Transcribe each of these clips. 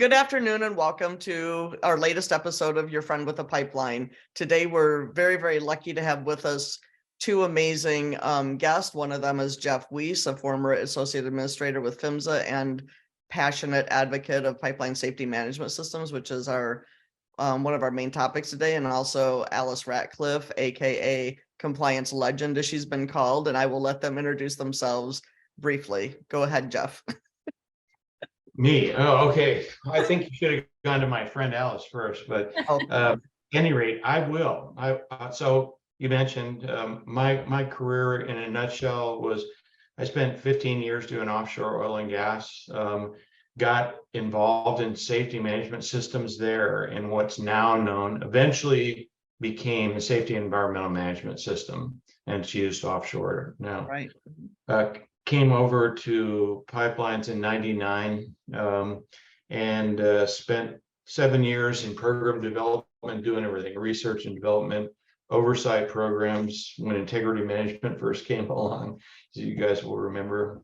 Good afternoon and welcome to our latest episode of Your Friend with a Pipeline. Today, we're very, very lucky to have with us two amazing guests. One of them is Jeff Wiese, a former associate administrator with PHMSA and passionate advocate of pipeline safety management systems, which is our one of our main topics today. And also Alice Ratcliffe, aka compliance legend, as she's been called. And I will let them introduce themselves briefly. Go ahead, Jeff. Me? Oh, okay. I think you should have gone to my friend Alice first, but at any rate, I will. So you mentioned my career in a nutshell was I spent 15 years doing offshore oil and gas, got involved in safety management systems there in what's now known, eventually became the Safety and Environmental Management System, and it's used offshore now. Right. Came over to pipelines in '99 and spent 7 years in program development, doing everything, research and development, oversight programs when integrity management first came along, as you guys will remember,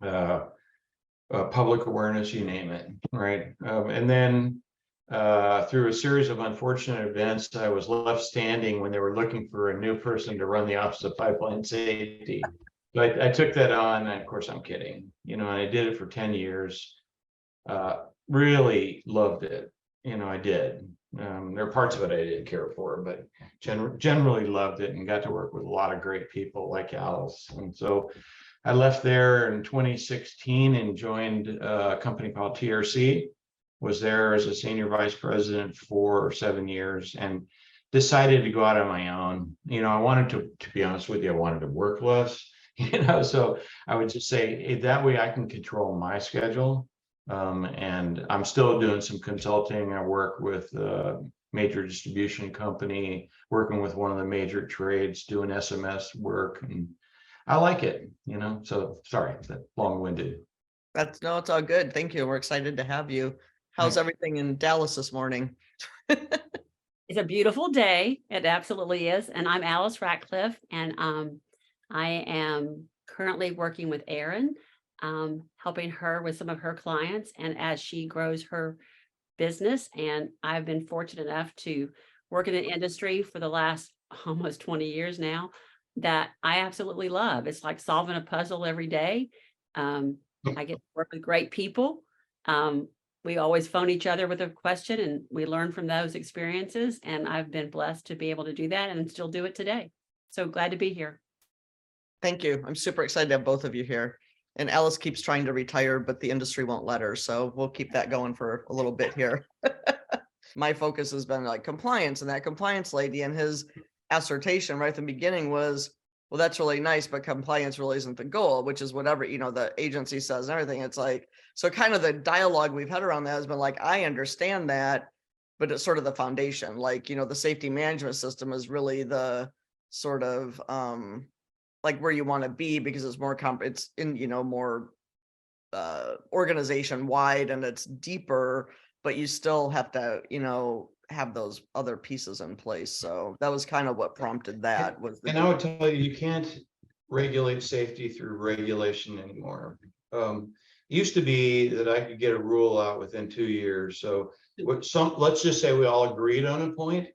public awareness, you name it, right? And then through a series of unfortunate events, I was left standing when they were looking for a new person to run the Office of Pipeline Safety. But I took that on, and of course I'm kidding, and I did it for 10 years. Really loved it. I did. There are parts of it I didn't care for, but generally loved it and got to work with a lot of great people like Alice. And so I left there in 2016 and joined a company called TRC, was there as a senior vice president for 7 years and decided to go out on my own. I wanted to be honest with you, I wanted to work less. So I would just say, hey, that way I can control my schedule. And I'm still doing some consulting. I work with a major distribution company, working with one of the major trades, doing SMS work, and I like it, so sorry, that's long-winded. It's all good. Thank you. We're excited to have you. How's everything in Dallas this morning? It's a beautiful day. It absolutely is. And I'm Alice Ratcliffe, and I am currently working with Erin, helping her with some of her clients and as she grows her business. And I've been fortunate enough to work in the industry for the last almost 20 years now that I absolutely love. It's like solving a puzzle every day. I get to work with great people. We always phone each other with a question and we learn from those experiences. And I've been blessed to be able to do that and still do it today. So glad to be here. Thank you. I'm super excited to have both of you here. And Alice keeps trying to retire, but the industry won't let her. So we'll keep that going for a little bit here. My focus has been like compliance, and that compliance lady and his assertion right at the beginning was, well, that's really nice, but compliance really isn't the goal, which is whatever, the agency says and everything. It's like, so kind of the dialogue we've had around that has been like, I understand that, but it's sort of the foundation. Like, the safety management system is really the sort of, like where you want to be, because it's more it's in more organization wide and it's deeper, but you still have to have those other pieces in place. So that was kind of what prompted that. And I would tell you can't regulate safety through regulation anymore. It used to be that I could get a rule out within 2 years. So let's just say we all agreed on a point.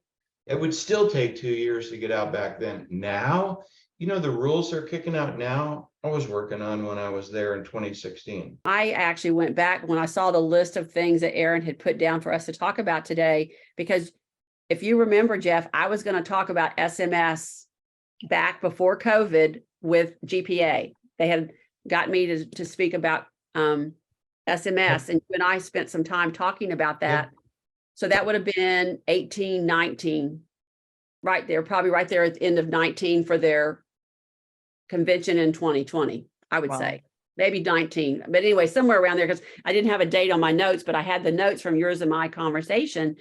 It would still take 2 years to get out back then. Now, the rules are kicking out now. I was working on when I was there in 2016. I actually went back when I saw the list of things that Erin had put down for us to talk about today, because if you remember, Jeff, I was going to talk about SMS back before COVID with GPA. They had got me to speak about SMS, and you and I spent some time talking about that. Yep. So that would have been 18, 19, right there, probably right there at the end of 19 for their convention in 2020, I would say. Maybe 19. But anyway, somewhere around there, because I didn't have a date on my notes, but I had the notes from yours and my conversation.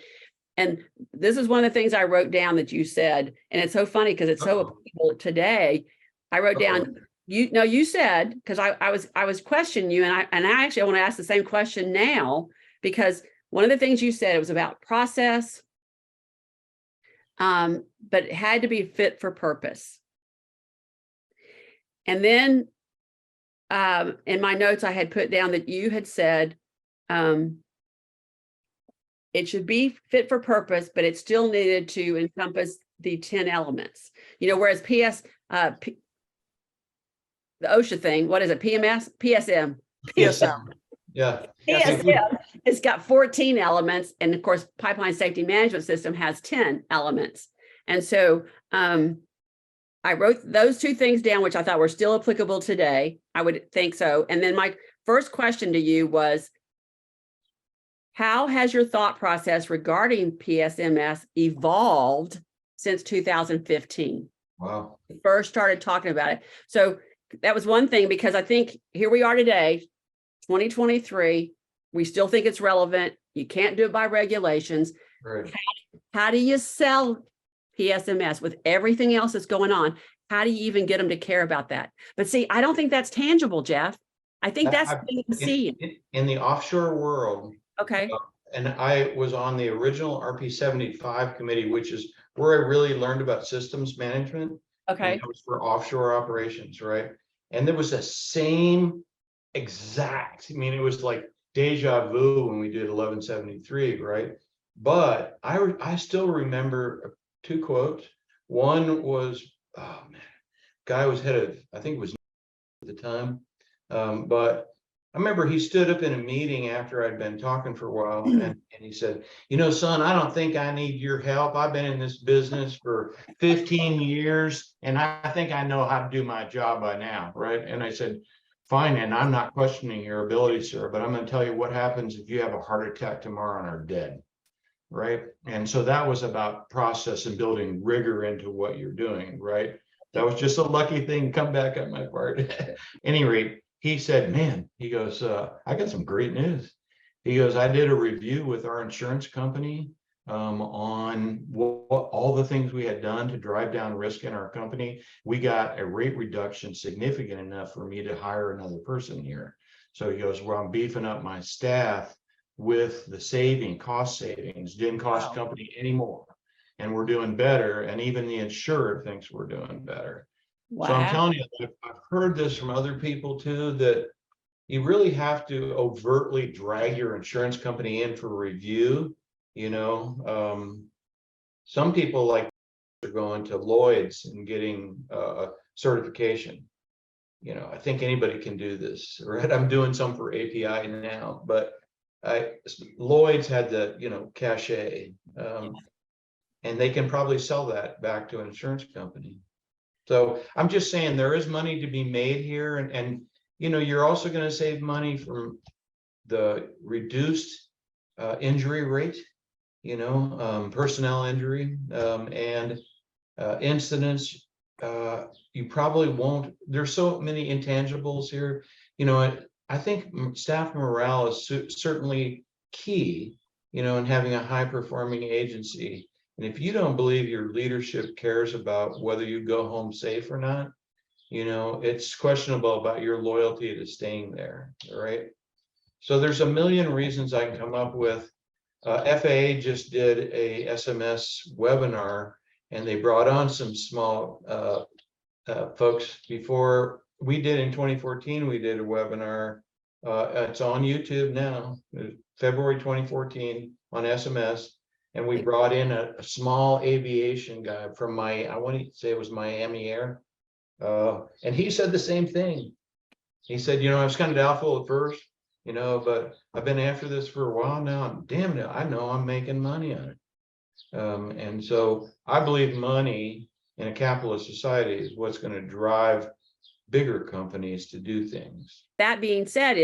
And this is one of the things I wrote down that you said. And it's so funny because it's so applicable today. I wrote down, you said, because I was questioning you, and I actually want to ask the same question now, because one of the things you said, it was about process, but it had to be fit for purpose. And then in my notes, I had put down that you had said it should be fit for purpose, but it still needed to encompass the 10 elements. Whereas the OSHA thing, what is it? PSM. PSM. Yeah. PSM, it's got 14 elements. And of course, pipeline safety management system has 10 elements. And so I wrote those two things down, which I thought were still applicable today. I would think so. And then my first question to you was, how has your thought process regarding PSMS evolved since 2015? Wow. First started talking about it. So that was one thing, because I think here we are today, 2023, we still think it's relevant. You can't do it by regulations. Right. How do you sell PSMS with everything else that's going on? How do you even get them to care about that? But see, I don't think that's tangible, Jeff. I think that's in the offshore world. Okay. And I was on the original RP75 committee, which is where I really learned about systems management. Okay. And that was for offshore operations, right? And there was the same exact, it was like deja vu when we did 1173, right? But I still remember two quotes. One was, oh man, guy was head of, I think it was at the time. But I remember he stood up in a meeting after I'd been talking for a while, and he said, son, I don't think I need your help. I've been in this business for 15 years, and I think I know how to do my job by now, right? And I said, fine, and I'm not questioning your ability, sir, but I'm going to tell you what happens if you have a heart attack tomorrow and are dead, right? And so that was about process and building rigor into what you're doing, right? That was just a lucky thing come back at my part. At any rate, he said, man, he goes, I got some great news. He goes, I did a review with our insurance company on what all the things we had done to drive down risk in our company. We got a rate reduction significant enough for me to hire another person here. So he goes, well, I'm beefing up my staff with the cost savings, didn't cost company anymore. And we're doing better. And even the insurer thinks we're doing better. Wow. So I'm telling you, I've heard this from other people too, that you really have to overtly drag your insurance company in for review. Some people like are going to Lloyd's and getting a certification. I think anybody can do this, right? I'm doing some for API now, but Lloyd's had the, cachet, and they can probably sell that back to an insurance company. So I'm just saying there is money to be made here, and you're also going to save money from the reduced injury rate, personnel injury, and incidents. You probably won't. There's so many intangibles here. I think staff morale is certainly key, in having a high performing agency. And if you don't believe your leadership cares about whether you go home safe or not, it's questionable about your loyalty to staying there, right? So there's a million reasons I can come up with. FAA just did a SMS webinar, and they brought on some small folks. Before we did in 2014, we did a webinar. It's on YouTube now, February 2014 on SMS. And we brought in a small aviation guy from I want to say it was Miami Air. And he said the same thing. He said, I was kind of doubtful at first, but I've been after this for a while now. And damn it, I know I'm making money on it. And so I believe money in a capitalist society is what's going to drive bigger companies to do things. That being said,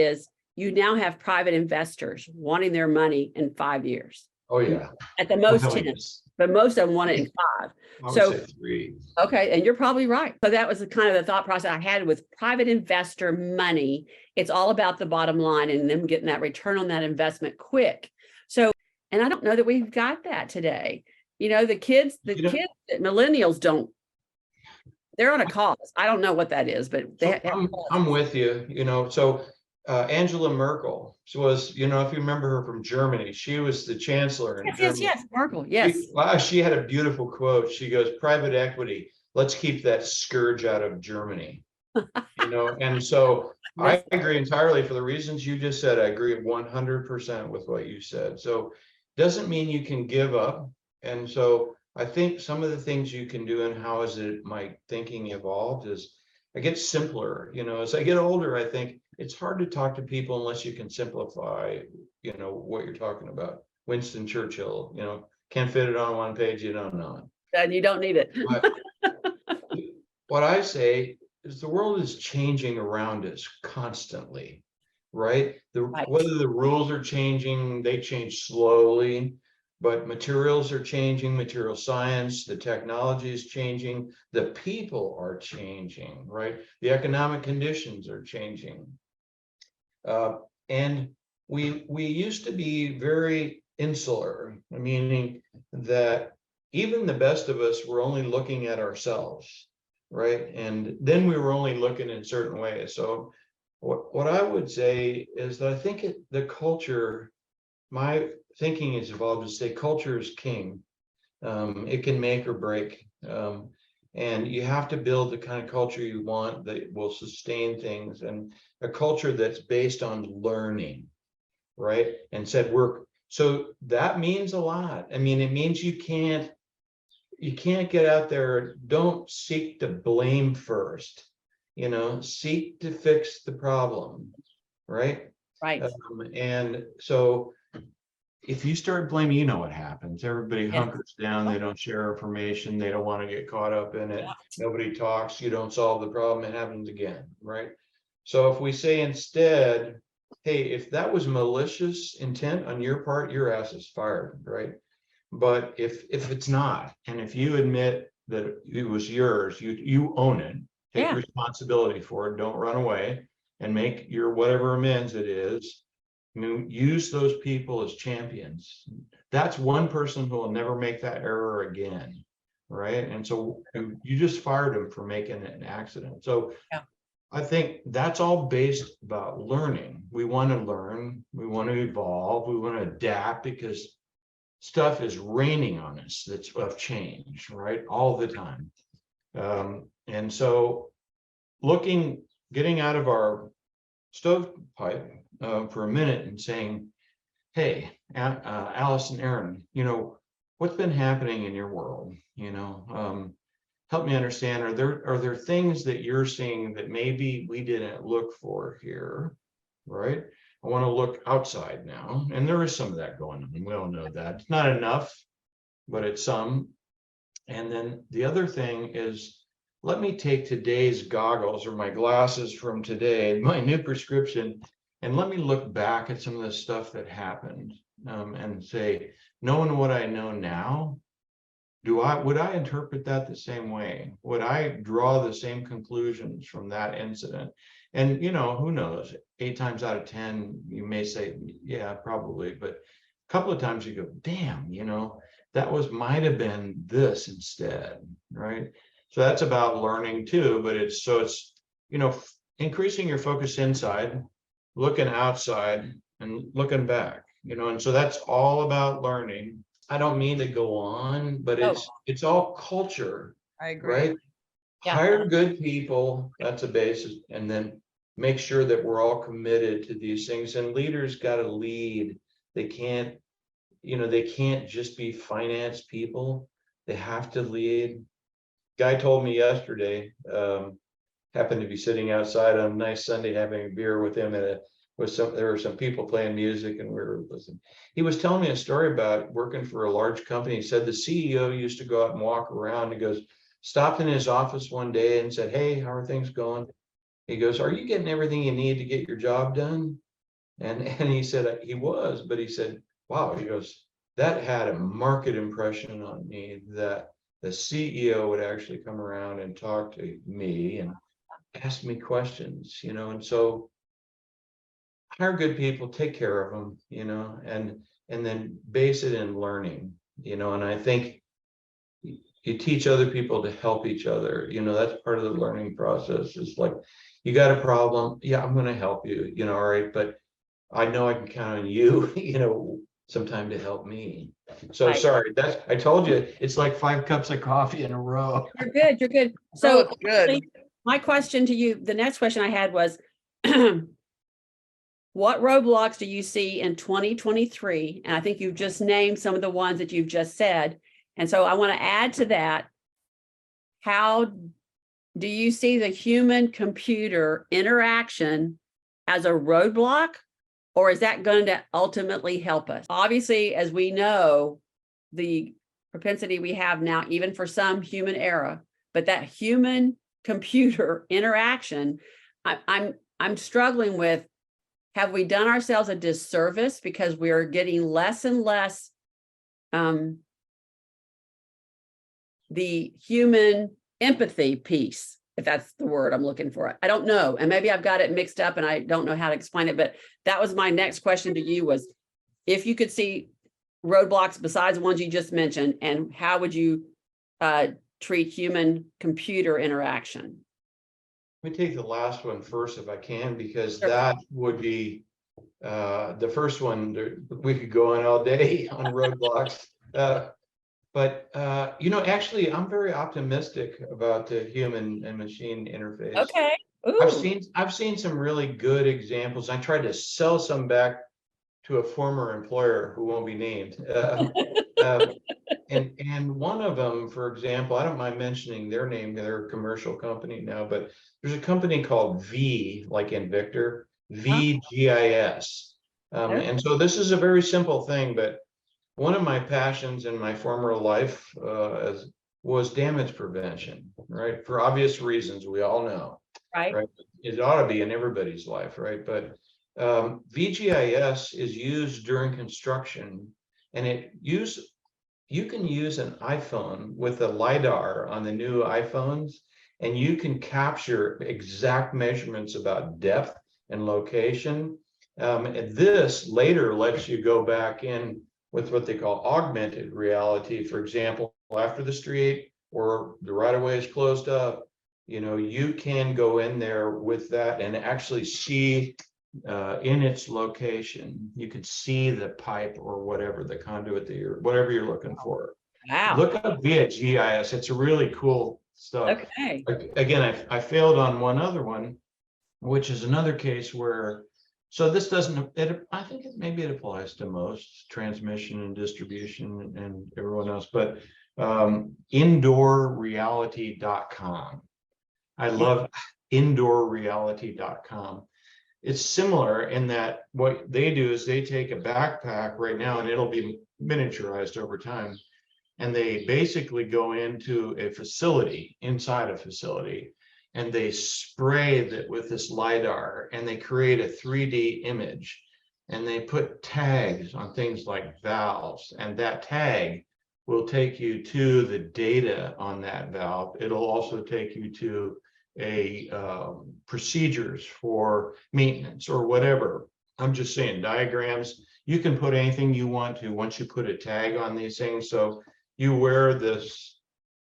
you now have private investors wanting their money in 5 years. Oh, yeah. At the most 10, but most of them want it in 5. I would say 3. Okay, and you're probably right. So that was the kind of the thought process I had with private investor money. It's all about the bottom line and them getting that return on that investment quick. So, and I don't know that we've got that today. The kids, millennials don't. They're on a cause. I don't know what that is, but I'm with you. So. Angela Merkel was, if you remember her from Germany, she was the chancellor in Germany. Yes, Merkel, yes. She had a beautiful quote. She goes, private equity, let's keep that scourge out of Germany. And so I agree entirely for the reasons you just said. I agree 100% with what you said. So, doesn't mean you can give up. And so I think some of the things you can do and how is it my thinking evolved is I get simpler, as I get older, I think it's hard to talk to people unless you can simplify, what you're talking about. Winston Churchill, can't fit it on one page, you don't know it. And you don't need it. But what I say is the world is changing around us constantly, right? Right. Whether the rules are changing, they change slowly, but materials are changing, material science, the technology is changing, the people are changing, right? The economic conditions are changing. And we used to be very insular, meaning that even the best of us were only looking at ourselves, right? And then we were only looking in certain ways. So what I would say is that I think the culture, my thinking has evolved to say culture is king. It can make or break. And you have to build the kind of culture you want that will sustain things, and a culture that's based on learning, right? And said work. So that means a lot. I mean, it means you can't get out there. Don't seek to blame first, seek to fix the problem, right? Right. And so if you start blaming, you know what happens. Everybody hunkers down, they don't share information, they don't want to get caught up in it. Nobody talks, you don't solve the problem, it happens again, right? So if we say instead, hey, if that was malicious intent on your part, your ass is fired, right? But if it's not, and if you admit that it was yours, you own it, take responsibility for it, don't run away, and make your whatever amends it is. Use those people as champions. That's one person who will never make that error again, right? And so you just fired him for making it an accident. So I think that's all based about learning. We want to learn, we want to evolve, we want to adapt, because stuff is raining on us that's of change, right? All the time. And so getting out of our stovepipe for a minute and saying, hey, Alice and Aaron, what's been happening in your world? Help me understand, are there things that you're seeing that maybe we didn't look for here, right? I want to look outside now, and there is some of that going on. We all know that. It's not enough, but it's some. And then the other thing is, let me take today's goggles or my glasses from today, my new prescription, and let me look back at some of the stuff that happened, and say, knowing what I know now, would I interpret that the same way? Would I draw the same conclusions from that incident? And who knows? 8 times out of 10, you may say, yeah, probably. But a couple of times you go, damn, that might have been this instead, right? So that's about learning too. But it's increasing your focus inside, looking outside, and looking back. And so that's all about learning. I don't mean to go on, but it's all culture. I agree. Right? Yeah. Hire good people, that's a basis, and then make sure that we're all committed to these things. And leaders got to lead. They can't just be finance people. They have to lead. Guy told me yesterday, happened to be sitting outside on a nice Sunday having a beer with him there were some people playing music, and we were listening. He was telling me a story about working for a large company. He said the CEO used to go out and walk around. He goes, stopped in his office one day and said, hey, how are things going? He goes, are you getting everything you need to get your job done? And he said he was, but he said, wow, he goes, that had a marked impression on me, that the CEO would actually come around and talk to me and ask me questions, and so hire good people, take care of them, and then base it in learning, and I think you teach other people to help each other. That's part of the learning process. Is like, you got a problem, yeah, I'm going to help you, all right, but I know I can count on you, sometime to help me. So Right. sorry, I told you, it's like 5 cups of coffee in a row. You're good. So it's good. my question to you, the next question I had was, what roadblocks do you see in 2023? And I think you've just named some of the ones that you've just said. And so I want to add to that, how do you see the human computer interaction as a roadblock, or is that going to ultimately help us? Obviously, as we know, the propensity we have now, even for some human error, but that human computer interaction, I'm struggling with, have we done ourselves a disservice because we're getting less and less the human empathy piece, if that's the word I'm looking for? I don't know. And maybe I've got it mixed up and I don't know how to explain it, but that was my next question to you, was if you could see roadblocks besides the ones you just mentioned, and how would you treat human computer interaction? Let me take the last one first if I can, because Sure. that would be the first one. We could go on all day on roadblocks. But actually, I'm very optimistic about the human and machine interface. Okay. I've seen some really good examples. I tried to sell some back to a former employer who won't be named. And one of them, for example, I don't mind mentioning their name, they're a commercial company now, but there's a company called V, like in Victor, VGIS. And so this is a very simple thing, but one of my passions in my former life was damage prevention, right? For obvious reasons, we all know, right? It ought to be in everybody's life, right? But VGIS is used during construction, and you can use an iPhone with a LiDAR on the new iPhones, and you can capture exact measurements about depth and location. And this later lets you go back in with what they call augmented reality. For example, after the street or the right of way is closed up, you can go in there with that and actually see in its location. You could see the pipe or whatever, the conduit that whatever you're looking for. Wow. Look up via GIS. It's really cool stuff. Okay. Again, I failed on one other one, which is another case where, so this doesn't, I think maybe it applies to most transmission and distribution and everyone else, but indoorreality.com. I love indoorreality.com. It's similar in that what they do is they take a backpack right now, and it'll be miniaturized over time. And they basically go into a facility, inside a facility, and they spray that with this LiDAR, and they create a 3D image, and they put tags on things like valves, and that tag will take you to the data on that valve. It'll also take you to a procedures for maintenance or whatever. I'm just saying, diagrams, you can put anything you want to once you put a tag on these things. So you wear this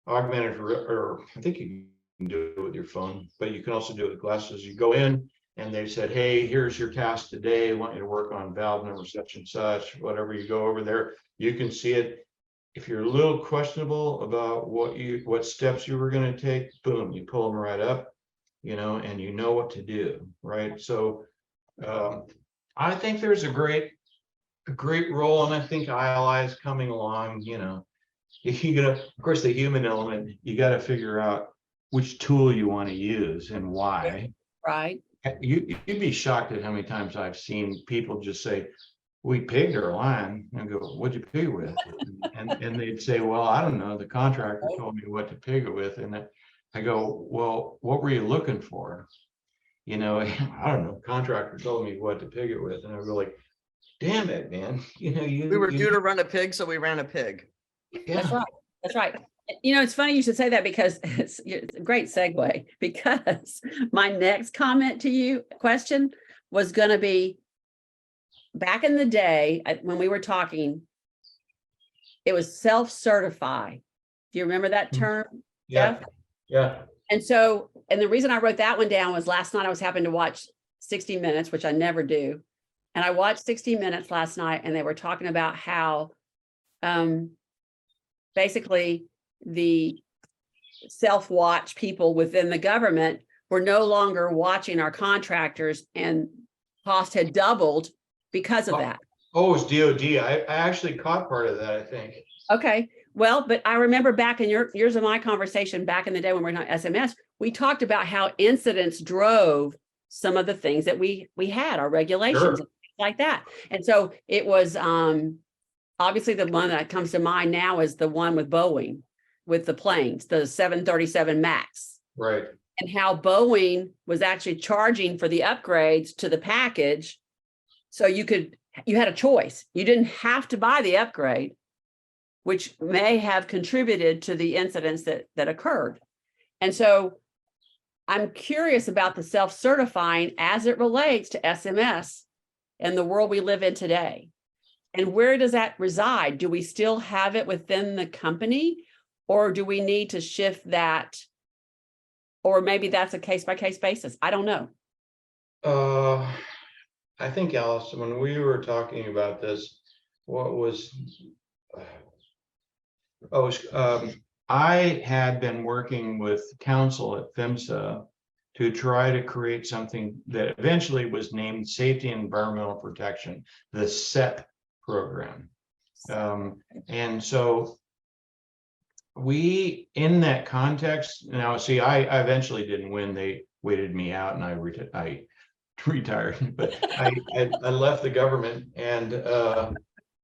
augmented, or I think you can do it with your phone, but you can also do it with glasses. You go in and they said, hey, here's your task today. I want you to work on valve number such and such, whatever. You go over there, you can see it. If you're a little questionable about what steps you were going to take, boom, you pull them right up, and you know what to do, right? So I think there's a great role, and I think ILI is coming along. If you're gonna, of course, the human element, you got to figure out which tool you want to use and why. Right. You'd be shocked at how many times I've seen people just say, we pigged our line, and go, what'd you pig with? And they'd say, well, I don't know, the contractor told me what to pig it with. And I go, well, what were you looking for? I don't know, contractor told me what to pig it with. And I go like, damn it, man. We were due to run a pig, so we ran a pig. Yeah. That's right. It's funny you should say that, because it's a great segue, because my next comment to you, question, was going to be, back in the day when we were talking, it was self-certify. Do you remember that term? Yeah. Jeff? Yeah. And so, and the reason I wrote that one down was last night I was happening to watch 60 Minutes, which I never do. And I watched 60 Minutes last night, and they were talking about how basically the self-watch people within the government were no longer watching our contractors, and cost had doubled because of Oh. that. Oh, it was DOD. I actually caught part of that, I think. Okay, well, but I remember back in yours and my conversation back in the day when we were on SMS, we talked about how incidents drove some of the things that we had, our regulations Sure. and things like that. And so it was obviously the one that comes to mind now is the one with Boeing, with the planes, the 737 MAX. Right. And how Boeing was actually charging for the upgrades to the package. So you had a choice. You didn't have to buy the upgrade, which may have contributed to the incidents that occurred. And so I'm curious about the self-certifying as it relates to SMS and the world we live in today. And where does that reside? Do we still have it within the company, or do we need to shift that? Or maybe that's a case-by-case basis. I don't know. I think, Alice, when we were talking about this, I had been working with counsel at PHMSA to try to create something that eventually was named Safety and Environmental Protection, the SEP program. And so we, in that context, now see, I eventually didn't win. They waited me out and I retired, but I left the government. And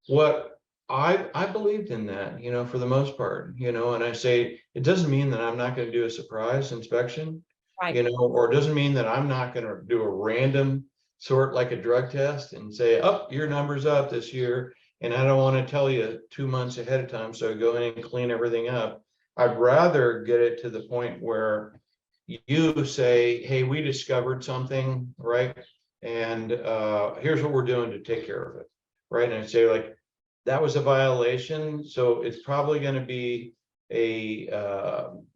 what I believed in that, for the most part, and I say, it doesn't mean that I'm not going to do a surprise inspection, Right. or it doesn't mean that I'm not going to do a random sort like a drug test and say, oh, your number's up this year. And I don't want to tell you 2 months ahead of time. So go in and clean everything up. I'd rather get it to the point where you say, hey, we discovered something, right? And here's what we're doing to take care of it, right? And I say, like, that was a violation. So it's probably going to be a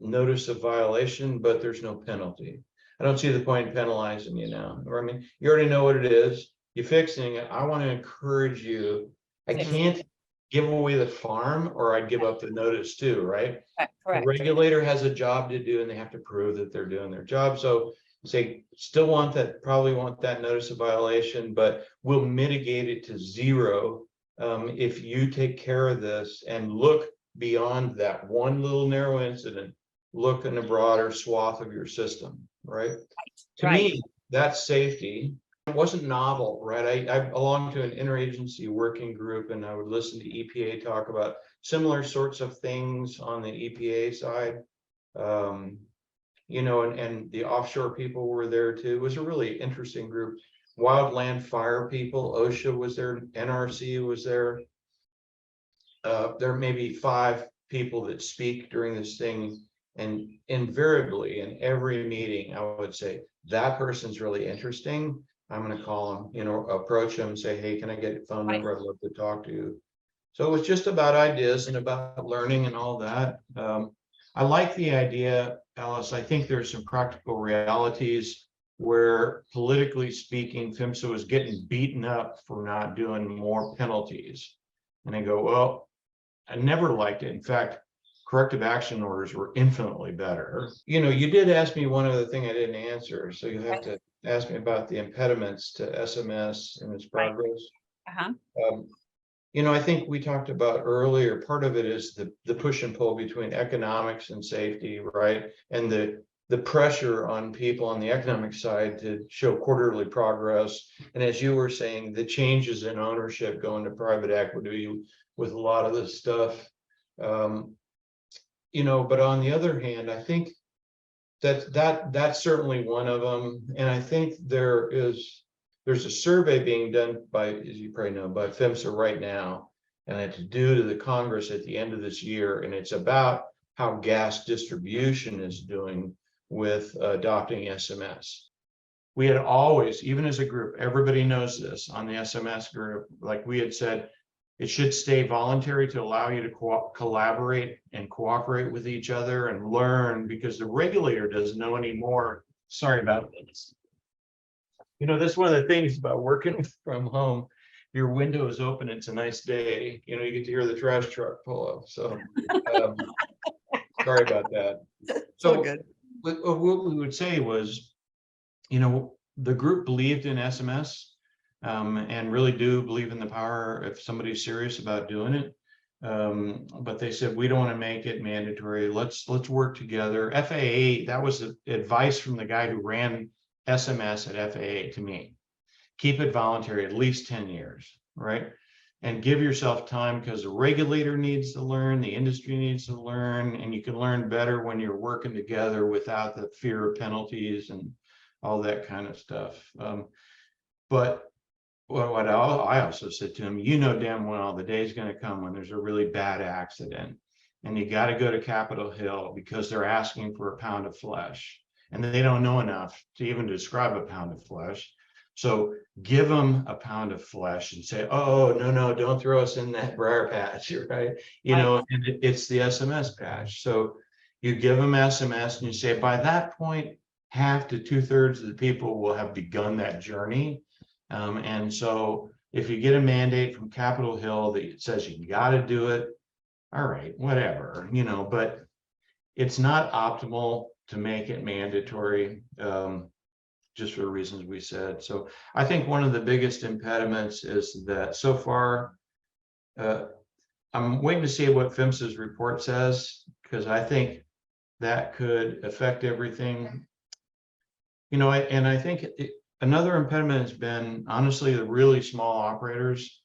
notice of violation, but there's no penalty. I don't see the point in penalizing you now. Or I mean, you already know what it is. You're fixing it. I want to encourage you. I can't give away the farm, or I'd give up the notice too, right? Correct. The regulator has a job to do and they have to prove that they're doing their job. So say, probably want that notice of violation, but we'll mitigate it to zero if you take care of this and look beyond that one little narrow incident, look in a broader swath of your system, right? To me, that's safety. It wasn't novel, right? I belonged to an interagency working group, and I would listen to EPA talk about similar sorts of things on the EPA side. And the offshore people were there too. It was a really interesting group. Wildland fire people, OSHA was there, NRC was there. There may be 5 people that speak during this thing, and invariably in every meeting, I would say, that person's really interesting. I'm going to call them, approach them, say, hey, can I get your phone number? I'd love to talk to you. So it was just about ideas and about learning and all that. I like the idea, Alice. I think there's some practical realities where, politically speaking, PHMSA was getting beaten up for not doing more penalties. And I go, well, I never liked it. In fact, corrective action orders were infinitely better. You did ask me one other thing I didn't answer. So you have to ask me about the impediments to SMS and its progress. I think we talked about earlier, part of it is the push and pull between economics and safety, right? And the pressure on people on the economic side to show quarterly progress. And as you were saying, the changes in ownership going to private equity with a lot of this stuff. But on the other hand, I think that's certainly one of them. And I think there's a survey being done by, as you probably know, by PHMSA right now, and it's due to the Congress at the end of this year. And it's about how gas distribution is doing with adopting SMS. We had always, even as a group, everybody knows this on the SMS group, like we had said, it should stay voluntary to allow you to collaborate and cooperate with each other and learn, because the regulator doesn't know anymore. Sorry about this. That's one of the things about working from home. Your window is open, it's a nice day. You get to hear the trash truck pull up. So sorry about that. So good. What we would say was, the group believed in SMS. and really do believe in the power if somebody's serious about doing it. But they said, we don't want to make it mandatory. Let's work together. FAA, that was advice from the guy who ran SMS at FAA to me. Keep it voluntary, at least 10 years, right? And give yourself time, because the regulator needs to learn, the industry needs to learn, and you can learn better when you're working together without the fear of penalties and all that kind of stuff. But what I also said to him, you know damn well the day's going to come when there's a really bad accident and you got to go to Capitol Hill because they're asking for a pound of flesh and they don't know enough to even describe a pound of flesh. So give them a pound of flesh and say, oh, no, don't throw us in that briar patch, right? You know, and it's the SMS patch. So you give them SMS and you say, by that point, half to 2/3 of the people will have begun that journey. And so if you get a mandate from Capitol Hill that says you got to do it, all right, whatever, you know, but it's not optimal to make it mandatory, just for the reasons we said. So I think one of the biggest impediments is that so far, I'm waiting to see what PHMSA's report says, because I think that could affect everything. You know, and I think another impediment has been, honestly, the really small operators,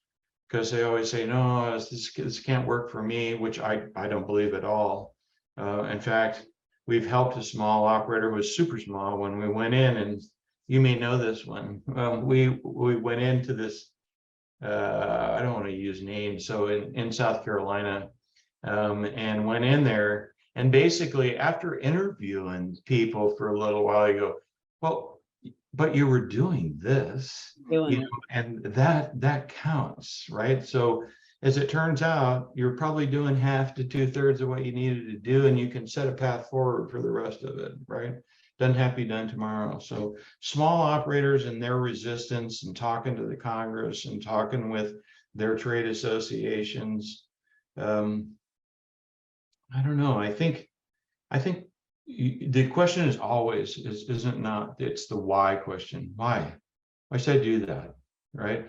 because they always say, no, this can't work for me, which I don't believe at all. In fact, we've helped a small operator who was super small when we went in, and you may know this one. We went into this, I don't want to use names, so in South Carolina, and went in there, and basically after interviewing people for a little while, you go, well, but you were doing this, you know, and that counts, right? So as it turns out, you're probably doing half to 2/3 of what you needed to do, and you can set a path forward for the rest of it, right? Doesn't have to be done tomorrow. So small operators and their resistance, and talking to the Congress and talking with their trade associations, I don't know. I think the question is always, isn't not, it's the why question. Why should I do that, right?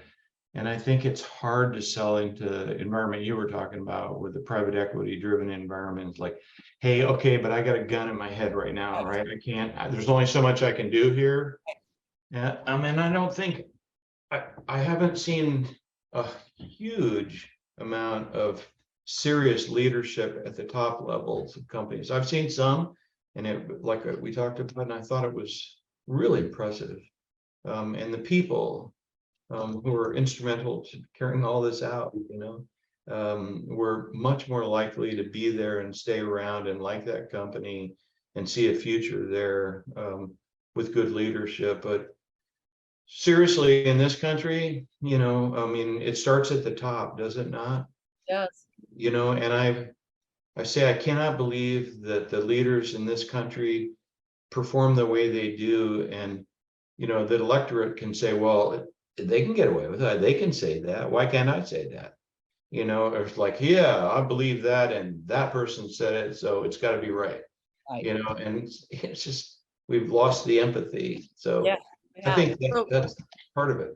And I think it's hard to sell into the environment you were talking about with the private equity driven environments, like, hey, okay, but I got a gun in my head right now, right? I can't, there's only so much I can do here. Yeah, and I don't think, I haven't seen a huge amount of serious leadership at the top levels of companies. I've seen some, and it, like we talked about, and I thought it was really impressive. And the people who were instrumental to carrying all this out, you know, were much more likely to be there and stay around and like that company and see a future there, with good leadership. But seriously, in this country, you know, I mean, it starts at the top, does it not? Yes. You know, and I say I cannot believe that the leaders in this country perform the way they do. And, you know, the electorate can say, well, they can get away with that. They can say that. Why can't I say that? You know, it's like, yeah, I believe that, and that person said it, so it's got to be right. You know, and it's just, we've lost the empathy. So Yeah. I think So- that's part of it.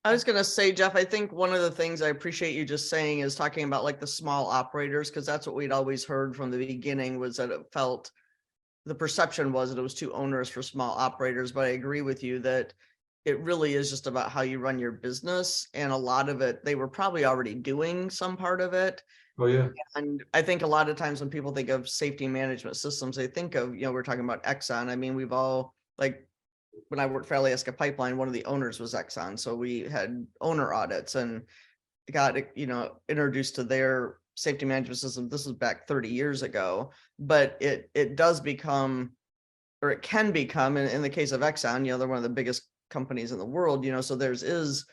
I was going to say, Jeff, I think one of the things I appreciate you just saying is talking about like the small operators, because that's what we'd always heard from the beginning, was that it felt, the perception was that it was too onerous for small operators. But I agree with you that it really is just about how you run your business. And a lot of it, they were probably already doing some part of it. Oh, yeah. And I think a lot of times when people think of safety management systems, they think of, you know, we're talking about Exxon. I mean, we've all, like, when I worked for Alaska Pipeline, one of the owners was Exxon. So we had owner audits and got, you know, introduced to their safety management system. This was back 30 years ago, but it does become, or it can become, in the case of Exxon, you know, they're one of the biggest companies in the world, you know, so theirs is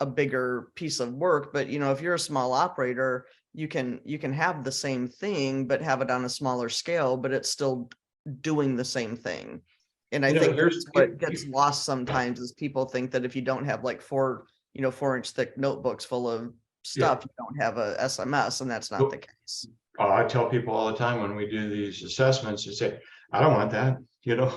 a bigger piece of work. But, you know, if you're a small operator, you can have the same thing, but have it on a smaller scale, but it's still doing the same thing. And I think that's what gets lost sometimes, is people think that if you don't have like 4-inch thick notebooks full of stuff, you don't have a SMS, and that's not the case. I tell people all the time when we do these assessments, you say, I don't want that, you know,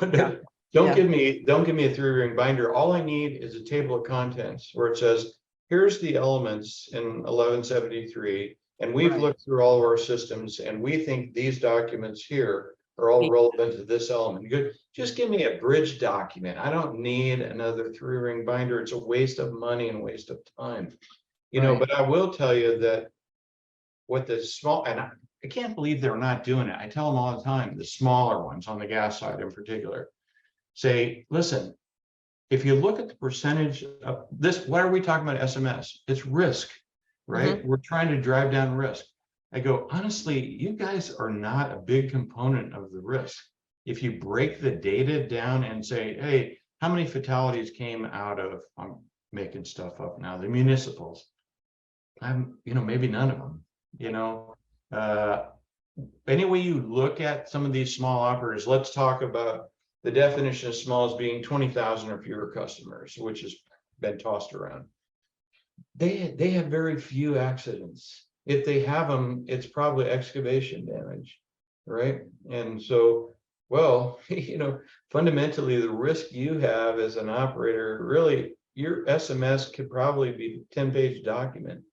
Yeah. Don't give me a 3-ring binder. All I need is a table of contents where it says, here's the elements in 1173, and we've Right. looked through all of our systems, and we think these documents here are all relevant to this element. Good. Just give me a bridge document. I don't need another 3-ring binder. It's a waste of money and waste of time. You know, Right. but I will tell you that what the small, and I can't believe they're not doing it. I tell them all the time, the smaller ones on the gas side in particular, say, listen, if you look at the percentage of this, why are we talking about SMS? It's risk, right? We're trying to drive down risk. I go, honestly, you guys are not a big component of the risk. If you break the data down and say, hey, how many fatalities came out of, I'm making stuff up now, the municipals? Maybe none of them, any way you look at some of these small operators, let's talk about the definition of small as being 20,000 or fewer customers, which has been tossed around. They have very few accidents. If they have them, it's probably excavation damage, right? And so, well, fundamentally, the risk you have as an operator, really, your SMS could probably be a 10-page document,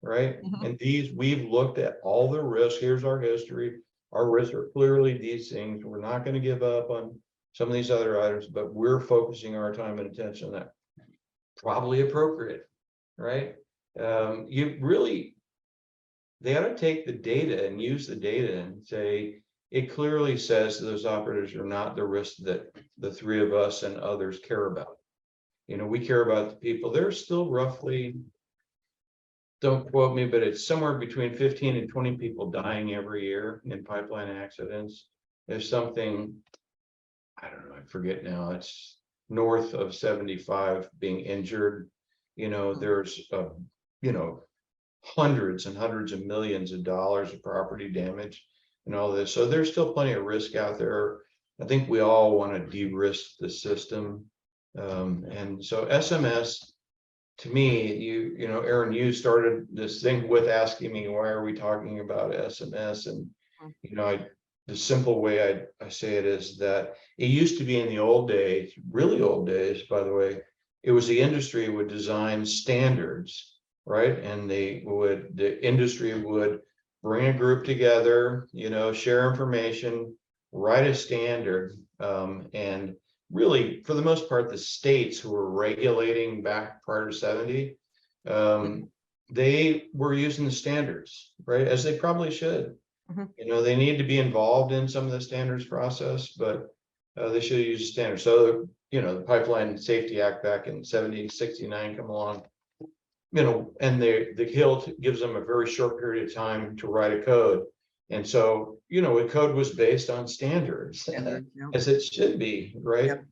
right? And we've looked at all the risks. Here's our history. Our risks are clearly these things. We're not going to give up on some of these other items, but we're focusing our time and attention on that. Probably appropriate, right? They ought to take the data and use the data and say, it clearly says those operators are not the risk that the 3 of us and others care about. We care about the people. There's still roughly, don't quote me, but it's somewhere between 15 and 20 people dying every year in pipeline accidents. There's something, I don't know, I forget now, it's north of 75 being injured. There's, hundreds and hundreds of millions of dollars of property damage and all this. So there's still plenty of risk out there. I think we all want to de-risk the system. And so SMS, to me, Aaron, you started this thing with asking me, why are we talking about SMS? And, the simple way I say it is that it used to be in the old days, really old days, by the way, it was the industry would design standards, right? And the industry would bring a group together, share information, write a standard, and really, for the most part, the states who were regulating back prior to 70, they were using the standards, right? As they probably should. They need to be involved in some of the standards process, but they should use the standards. So, the Pipeline Safety Act back in 1769 come along, and the Hill gives them a very short period of time to write a code. And so, a code was based on standards, as it should be, right? Yep.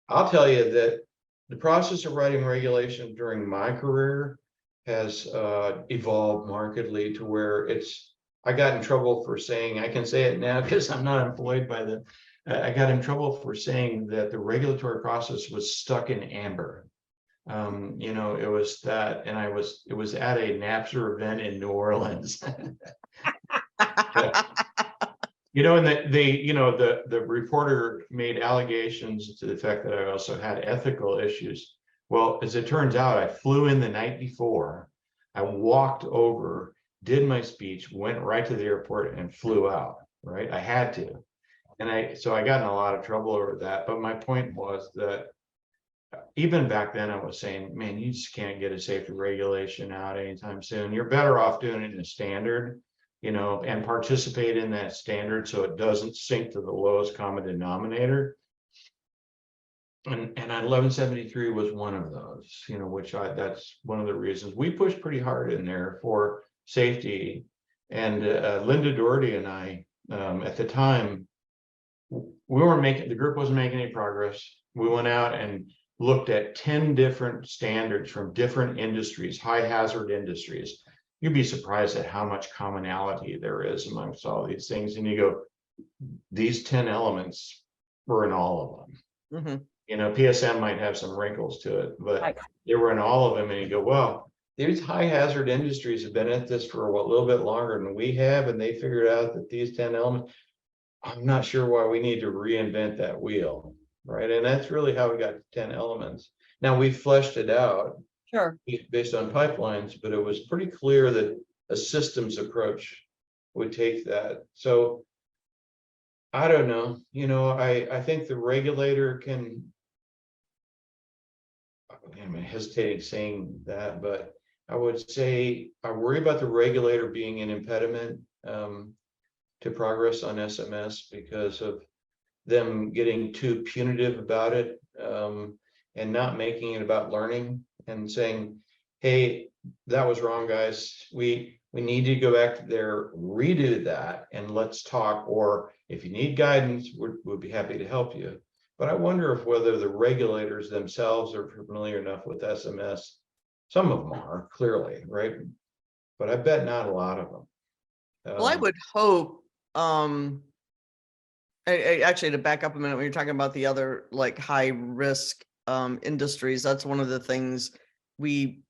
I'll tell you that the process of writing regulation during my career has evolved markedly to where I got in trouble for saying, I can say it now because I'm not employed by I got in trouble for saying that the regulatory process was stuck in amber. It was that, and it was at a Napster event in New Orleans. And the reporter made allegations to the fact that I also had ethical issues. Well, as it turns out, I flew in the night before. I walked over, did my speech, went right to the airport and flew out, right? I had to. And so I got in a lot of trouble over that. But my point was that even back then I was saying, man, you just can't get a safety regulation out anytime soon. You're better off doing it in a standard, and participate in that standard so it doesn't sink to the lowest common denominator. And 1173 was one of those, that's one of the reasons we pushed pretty hard in there for safety. And Linda Doherty and I, at the time, the group wasn't making any progress. We went out and looked at 10 different standards from different industries, high hazard industries. You'd be surprised at how much commonality there is amongst all these things. And you go, these 10 elements were in all of them. PSM might have some wrinkles to it, but they were in all of them. And you go, well, these high hazard industries have been at this for a little bit longer than we have, and they figured out that these 10 elements, I'm not sure why we need to reinvent that wheel. right? And that's really how we got to 10 elements. Now we fleshed it out Sure. based on pipelines, but it was pretty clear that a systems approach would take that. So I don't know, I think the regulator can, I'm hesitating saying that, but I would say I worry about the regulator being an impediment to progress on SMS because of them getting too punitive about it and not making it about learning and saying, hey, that was wrong, guys. We need to go back there, redo that, and let's talk. Or if you need guidance, we'd be happy to help you. But I wonder if whether the regulators themselves are familiar enough with SMS. Some of them are, clearly, right? But I bet not a lot of them. Well, I would hope, actually, to back up a minute, when you're talking about the other like high risk industries, that's one of the things we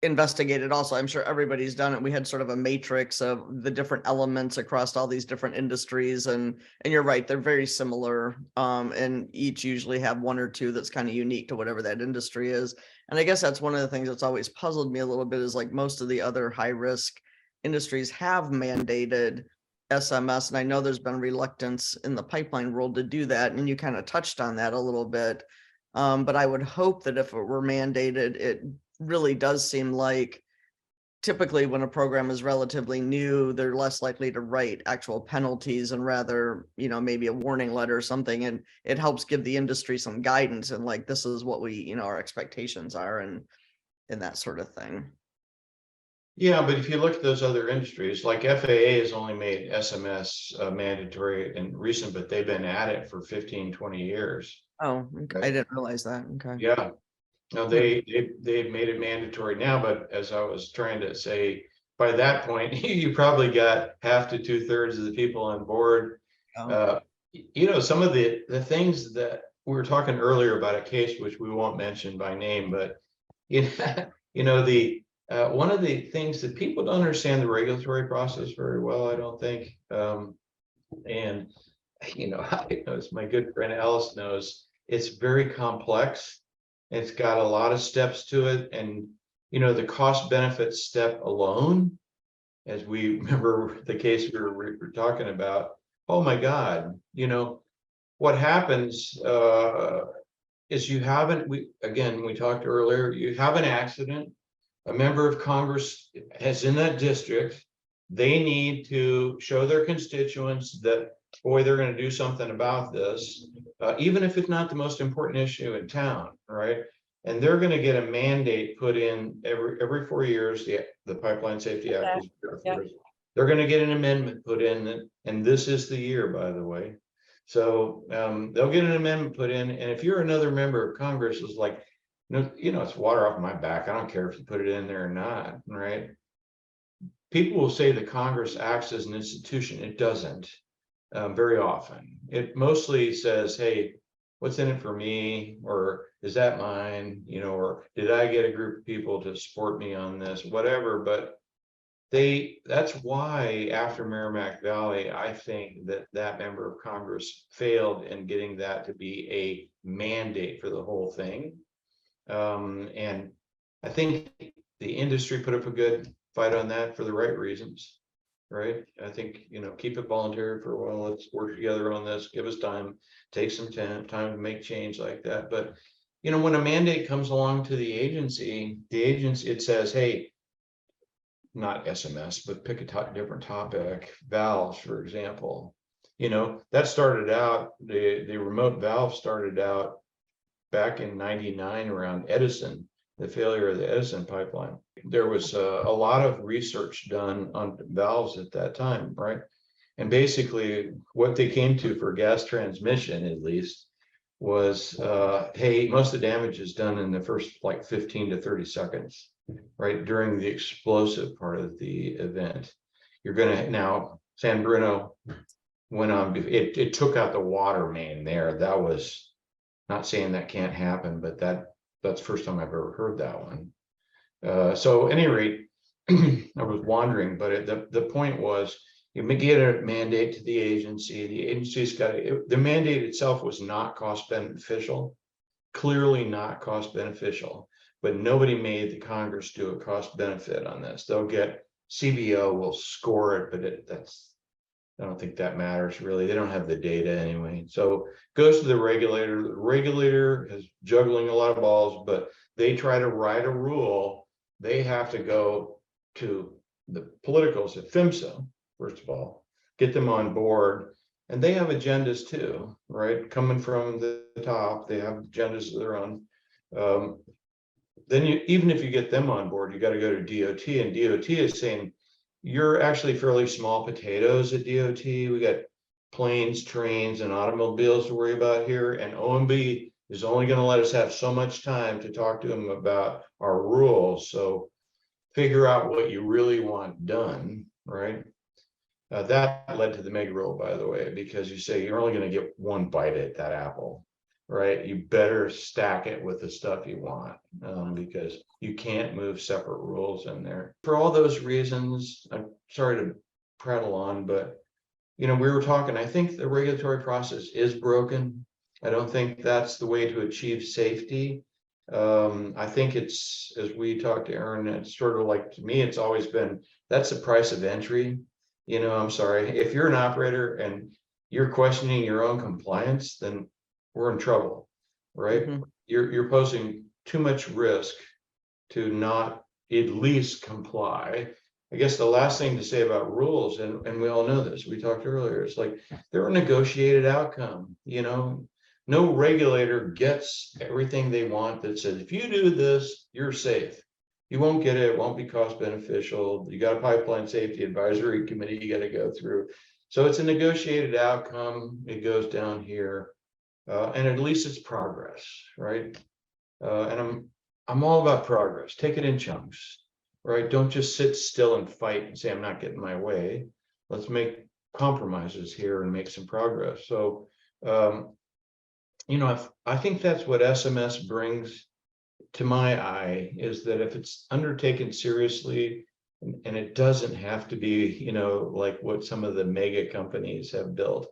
investigated also. I'm sure everybody's done it. We had sort of a matrix of the different elements across all these different industries, and you're right, they're very similar, and each usually have one or two that's kind of unique to whatever that industry is. And I guess that's one of the things that's always puzzled me a little bit, is like most of the other high risk industries have mandated SMS, and I know there's been reluctance in the pipeline world to do that, and you kind of touched on that a little bit. But I would hope that if it were mandated, it really does seem like typically when a program is relatively new, they're less likely to write actual penalties and rather, maybe a warning letter or something. And it helps give the industry some guidance and like, this is what we, our expectations are and that sort of thing. Yeah, but if you look at those other industries, like FAA has only made SMS mandatory and recent, but they've been at it for 15, 20 years. Oh, okay. I didn't realize that. Okay. Yeah. No, they've made it mandatory now, but as I was trying to say, by that point, you probably got half to 2/3 of the people on board. Oh. Some of the things that we were talking earlier about a case which we won't mention by name, but one of the things that people don't understand the regulatory process very well, I don't think. And as my good friend Alice knows, it's very complex. It's got a lot of steps to it. And, the cost benefit step alone, as we remember the case we were talking about, oh my God, what happens is we talked earlier, you have an accident, a member of Congress is in that district, they need to show their constituents that, boy, they're going to do something about this, even if it's not the most important issue in town, right? And they're going to get a mandate put in every 4 years. The Pipeline Safety Act is 4 years. They're going to get an amendment put in, and this is the year, by the way. So they'll get an amendment put in, and if you're another member of Congress, is like, it's water off my back. I don't care if you put it in there or not, right? People will say that Congress acts as an institution. It doesn't. Very often. It mostly says, hey, what's in it for me? Or is that mine? Or did I get a group of people to support me on this? Whatever. But that's why after Merrimack Valley, I think that member of Congress failed in getting that to be a mandate for the whole thing. And I think the industry put up a good fight on that for the right reasons. Right. I think, keep it voluntary for a while. Let's work together on this. Give us time, take some time to make change like that. But, when a mandate comes along to the agency, it says, hey, not SMS, but pick a different topic, valves, for example. That started out, the remote valve started out back in '99 around Edison, the failure of the Edison pipeline. There was a lot of research done on valves at that time, right? And basically what they came to for gas transmission, at least, was, hey, most of the damage is done in the first like 15 to 30 seconds, right? During the explosive part of the event. You're gonna, now, San Bruno went on, it took out the water main there. That was, not saying that can't happen, but that's the first time I've ever heard that one. So at any rate, I was wandering, but the point was, You may get a mandate to the agency. The agency's got the mandate itself was not cost beneficial, clearly not cost beneficial, but nobody made the Congress do a cost benefit on this. They'll get CBO will score it, but I don't think that matters really. They don't have the data anyway. So goes to the regulator. The regulator is juggling a lot of balls, but they try to write a rule. They have to go to the politicals at PHMSA, first of all, get them on board. And they have agendas too, right? Coming from the top, they have agendas of their own. Then even if you get them on board, you got to go to DOT, and DOT is saying, you're actually fairly small potatoes at DOT. We got planes, trains, and automobiles to worry about here. And OMB is only going to let us have so much time to talk to them about our rules. So figure out what you really want done, right? That led to the mega rule, by the way, because you say you're only going to get one bite at that apple, right? You better stack it with the stuff you want, because you can't move separate rules in there. For all those reasons, I'm sorry to prattle on, but we were talking, I think the regulatory process is broken. I don't think that's the way to achieve safety. I think it's, as we talked to Aaron, it's sort of like, to me, it's always been, that's the price of entry. I'm sorry, if you're an operator and you're questioning your own compliance, then we're in trouble, right? Mhm. You're posing too much risk to not at least comply. I guess the last thing to say about rules, and we all know this, we talked earlier, it's like they're a negotiated outcome. No regulator gets everything they want that says, if you do this, you're safe. You won't get it, it won't be cost beneficial. You got a pipeline safety advisory committee you got to go through. So it's a negotiated outcome. It goes down here. And at least it's progress, right? And I'm all about progress. Take it in chunks, right? Don't just sit still and fight and say, I'm not getting my way. Let's make compromises here and make some progress. So, I think that's what SMS brings to my eye, is that if it's undertaken seriously, and it doesn't have to be, like what some of the mega companies have built.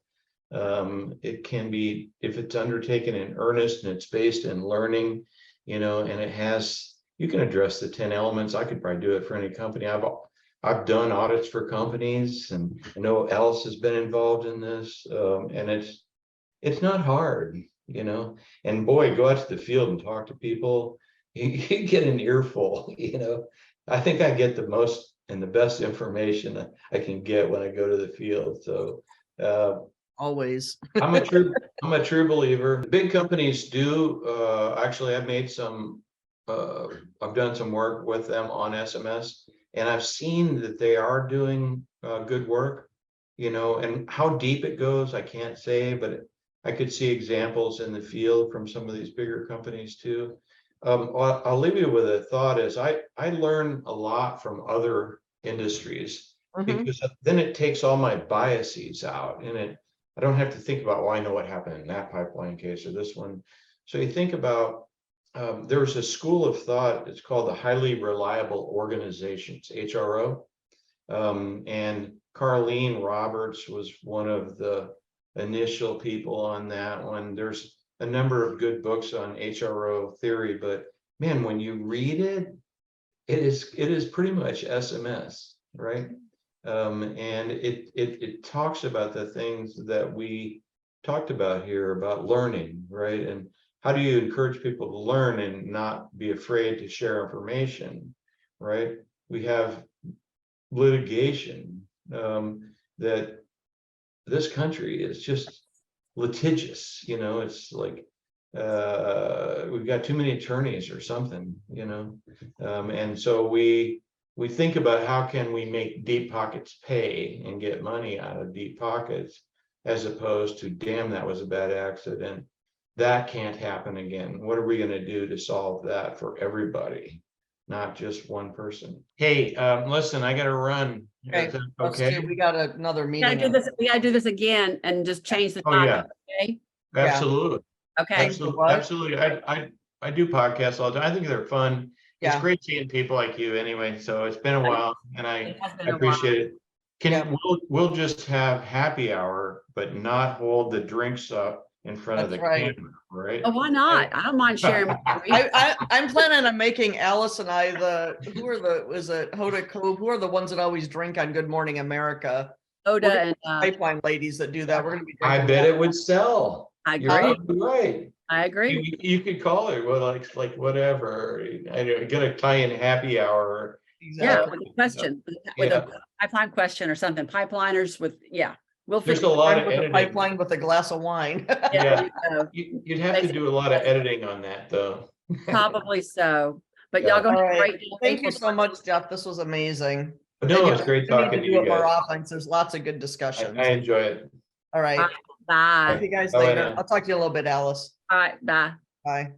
It can be, if it's undertaken in earnest and it's based in learning, and it has, you can address the 10 elements. I could probably do it for any company. I've done audits for companies, and I know Alice has been involved in this, and it's not hard, and boy, go out to the field and talk to people. You get an earful, I think I get the most and the best information I can get when I go to the field. So, Always. I'm a true believer. The big companies do, actually, I've made I've done some work with them on SMS, and I've seen that they are doing good work, and how deep it goes, I can't say, but I could see examples in the field from some of these bigger companies too. I'll leave you with a thought, is I learn a lot from other industries, Mhm. because then it takes all my biases out, and I don't have to think about, well, I know what happened in that pipeline case or this one. So you think about, there's a school of thought, it's called the highly reliable organizations, HRO. And Carlene Roberts was one of the initial people on that one. There's a number of good books on HRO theory, but man, when you read it, it is pretty much SMS, right? And it talks about the things that we talked about here about learning, right? And how do you encourage people to learn and not be afraid to share information, right? We have litigation, that this country is just litigious, it's like, we've got too many attorneys or something, and so we think about how can we make deep pockets pay and get money out of deep pockets, as opposed to, damn, that was a bad accident, that can't happen again. What are we going to do to solve that for everybody, not just one person? Hey, listen, I got to run. Okay, Is that let's okay? we got another We gotta meeting. do this again and just change the Oh, topic, yeah. okay? Absolutely. Okay, Absolutely. What? Absolutely. I do podcasts all the time. I think they're fun. It's Yeah. great seeing people like you anyway. So it's been a while, and I it has been a while. appreciate it. Yeah. we'll just have happy hour, but not hold the drinks up in front of the That's right. camera, right? Oh, why not? I don't mind sharing. my drinks. I'm planning on making Alice and I was it Hoda Cove? Who are the ones that always drink on Good Morning America? Oda and Pipeline ladies that do that. We're gonna be I drinking. bet it would sell. I You're agree. probably right. I agree. You could call it, well, like whatever, I know, get a tie-in happy hour. Yeah, Exactly. with a question, with Yeah. a pipeline question or something, pipeliners with, yeah. We'll There's figure a lot of With a editing. pipeline with a glass of wine. Yeah. so, You'd have to do a lot of editing on that, though. probably so. But Yeah. y'all go All have a right. great day. Thank you April so much, Jeff. This was amazing. No, And it's great we need talking to do you it more guys. often, 'cause there's lots of good discussions. I enjoy it. All right. Bye. See you guys Bye later. now. I'll talk to you a little bit, Alice. All right, bye. Bye.